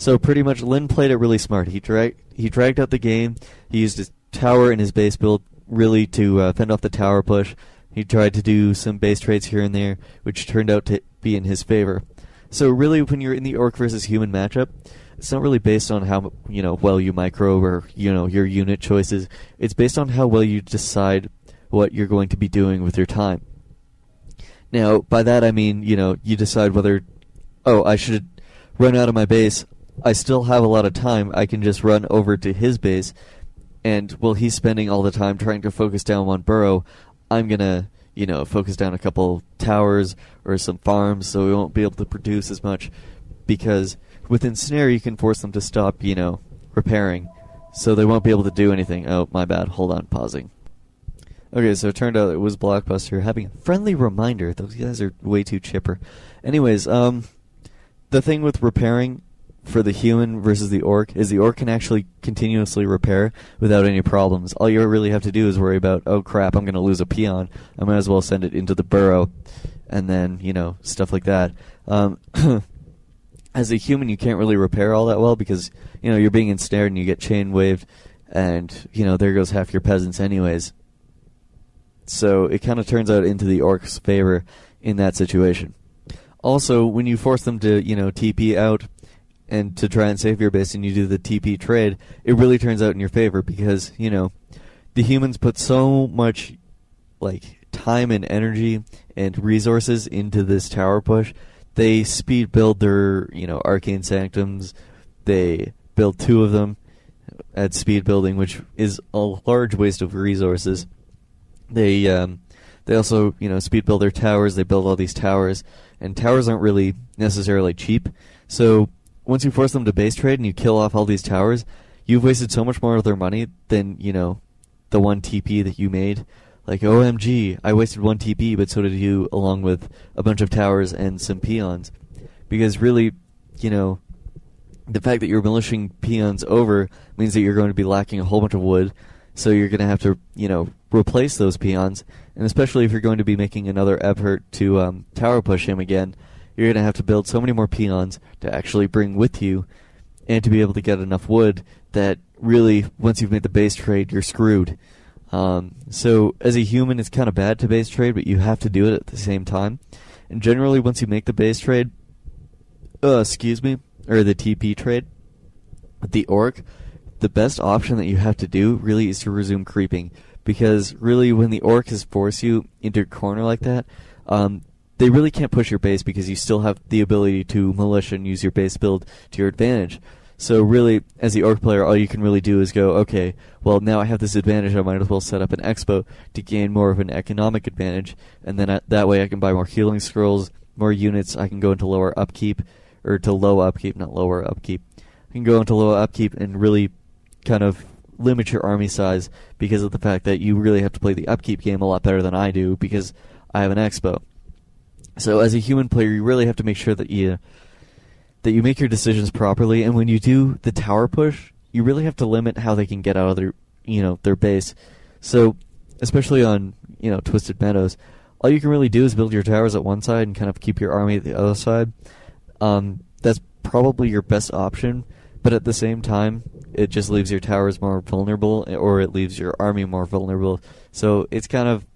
So pretty much Lin played it really smart. He dragged out the game. He used his tower and his base build really to fend off the tower push. He tried to do some base trades here and there, which turned out to be in his favor. So really, when you're in the orc versus human matchup, it's not really based on how well you micro or your unit choices. It's based on how well you decide what you're going to be doing with your time. Now, by that I mean you decide whether, I should run out of my base. I still have a lot of time. I can just run over to his base, and while he's spending all the time trying to focus down one burrow, I'm gonna, focus down a couple towers or some farms, so we won't be able to produce as much, because within Snare you can force them to stop, repairing, so they won't be able to do anything. Oh, my bad. Hold on, pausing. Okay, so it turned out it was Blockbuster having a friendly reminder. Those guys are way too chipper. Anyways, the thing with repairing for the human versus the orc is the orc can actually continuously repair without any problems. All you really have to do is worry about, oh crap, I'm going to lose a peon. I might as well send it into the burrow, and then, stuff like that. As a human, you can't really repair all that well because, you're being ensnared and you get chain waved, and, there goes half your peasants anyways. So it kind of turns out into the orc's favor in that situation. Also, when you force them to, TP out and to try and save your base and you do the TP trade, it really turns out in your favor because, the humans put so much, time and energy and resources into this tower push. They speed build their, arcane sanctums. They build 2 of them at speed building, which is a large waste of resources. They also, speed build their towers. They build all these towers, and towers aren't really necessarily cheap. So once you force them to base trade and you kill off all these towers, you've wasted so much more of their money than, the 1 TP that you made. Like, OMG, I wasted 1 TP, but so did you, along with a bunch of towers and some peons. Because really, the fact that you're milishing peons over means that you're going to be lacking a whole bunch of wood, so you're going to have to, replace those peons, and especially if you're going to be making another effort to tower push him again, you're going to have to build so many more peons to actually bring with you, and to be able to get enough wood that really, once you've made the base trade, you're screwed. So as a human, it's kind of bad to base trade, but you have to do it at the same time. And generally, once you make the base trade, or the TP trade, with the orc, the best option that you have to do really is to resume creeping. Because really, when the orcs force you into a corner like that, they really can't push your base because you still have the ability to militia and use your base build to your advantage. So really, as the orc player, all you can really do is go, okay, well, now I have this advantage, I might as well set up an expo to gain more of an economic advantage, and then that way I can buy more healing scrolls, more units, I can go into lower upkeep, or to low upkeep, not lower upkeep. I can go into low upkeep and really kind of limit your army size because of the fact that you really have to play the upkeep game a lot better than I do because I have an expo. So as a human player, you really have to make sure that you make your decisions properly, and when you do the tower push, you really have to limit how they can get out of their base. So, especially on, Twisted Meadows, all you can really do is build your towers at one side and kind of keep your army at the other side. That's probably your best option, but at the same time, it just leaves your towers more vulnerable, or it leaves your army more vulnerable. So it's kind of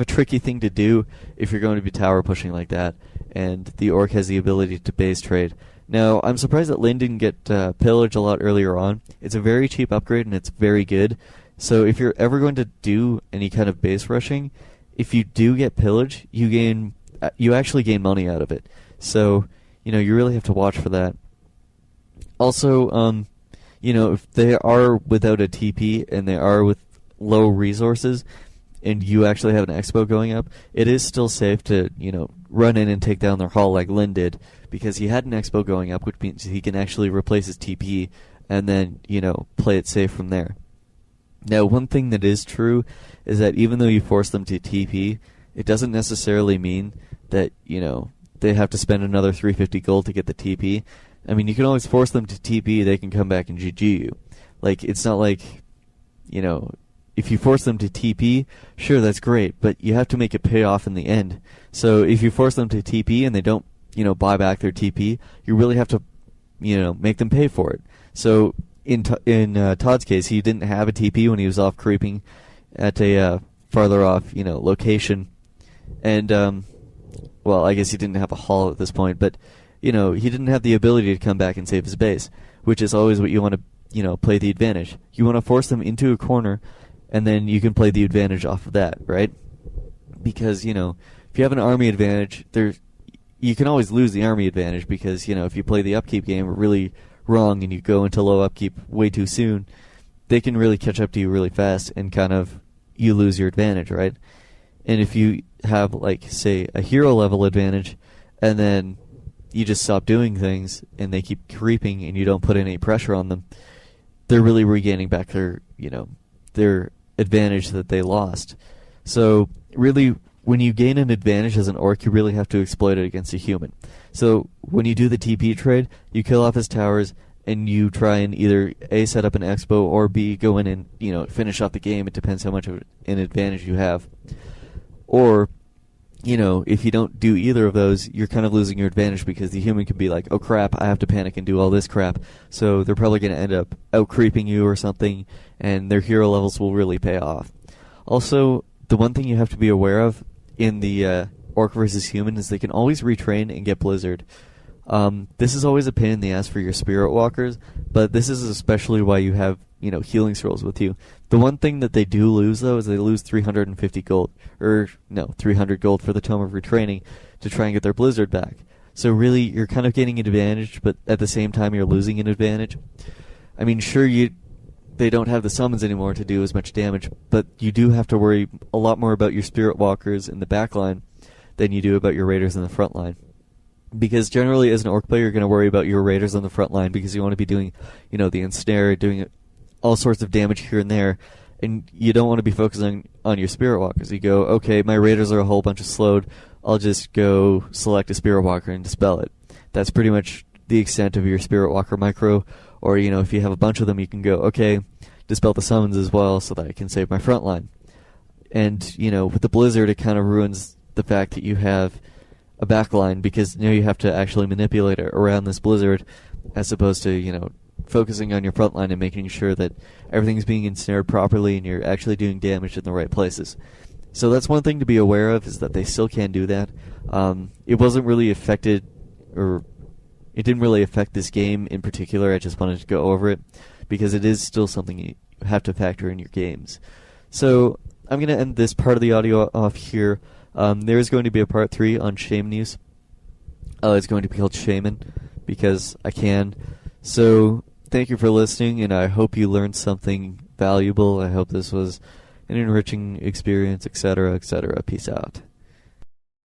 a tricky thing to do if you're going to be tower pushing like that, and the orc has the ability to base trade. Now, I'm surprised that Lin didn't get pillage a lot earlier on. It's a very cheap upgrade, and it's very good. So if you're ever going to do any kind of base rushing, if you do get pillage, you actually gain money out of it. So, you really have to watch for that. Also, if they are without a TP and they are with low resources, and you actually have an expo going up, it is still safe to, run in and take down their hull like Lin did, because he had an expo going up, which means he can actually replace his TP and then, play it safe from there. Now, one thing that is true is that even though you force them to TP, it doesn't necessarily mean that, they have to spend another 350 gold to get the TP. I mean, you can always force them to TP, they can come back and GG you. Like, it's not like, if you force them to TP, sure, that's great, but you have to make it pay off in the end. So if you force them to TP and they don't, buy back their TP, you really have to make them pay for it. So in Todd's case, he didn't have a TP when he was off creeping at a farther off location, and well, I guess he didn't have a haul at this point, but he didn't have the ability to come back and save his base, which is always what you want to play the advantage. You want to force them into a corner, and then you can play the advantage off of that, right? Because if you have an army advantage, you can always lose the army advantage because if you play the upkeep game really wrong and you go into low upkeep way too soon, they can really catch up to you really fast and kind of you lose your advantage, right? And if you have, like, say, a hero level advantage and then you just stop doing things and they keep creeping and you don't put any pressure on them, they're really regaining back their advantage that they lost. So really, when you gain an advantage as an orc, you really have to exploit it against a human. So when you do the TP trade, you kill off his towers and you try and either A, set up an expo, or B, go in and finish off the game. It depends how much of an advantage you have. Or if you don't do either of those, you're kind of losing your advantage because the human can be like, oh crap, I have to panic and do all this crap. So they're probably going to end up out-creeping you or something, and their hero levels will really pay off. Also, the one thing you have to be aware of in the orc versus human is they can always retrain and get blizzard. This is always a pain in the ass for your spirit walkers, but this is especially why you have healing scrolls with you. The one thing that they do lose, though, is they lose 350 gold, 300 gold for the Tome of Retraining to try and get their blizzard back. So really, you're kind of gaining an advantage, but at the same time, you're losing an advantage. I mean, sure, they don't have the summons anymore to do as much damage, but you do have to worry a lot more about your spirit walkers in the back line than you do about your raiders in the front line. Because generally, as an orc player, you're going to worry about your raiders on the front line because you want to be doing, the ensnare, doing all sorts of damage here and there, and you don't want to be focusing on your spirit walkers. You go, okay, my raiders are a whole bunch of slowed, I'll just go select a spirit walker and dispel it. That's pretty much the extent of your spirit walker micro, or if you have a bunch of them, you can go, okay, dispel the summons as well so that I can save my front line. And with the blizzard, it kind of ruins the fact that you have a back line, because now you have to actually manipulate it around this blizzard as opposed to focusing on your front line and making sure that everything's being ensnared properly and you're actually doing damage in the right places. So that's one thing to be aware of, is that they still can do that. It wasn't really affected, or it didn't really affect this game in particular. I just wanted to go over it because it is still something you have to factor in your games. So I'm going to end this part of the audio off here. There is going to be a part 3 on Shaman use. It's going to be called Shaman because I can. So thank you for listening, and I hope you learned something valuable. I hope this was an enriching experience, etc., etc. Peace out.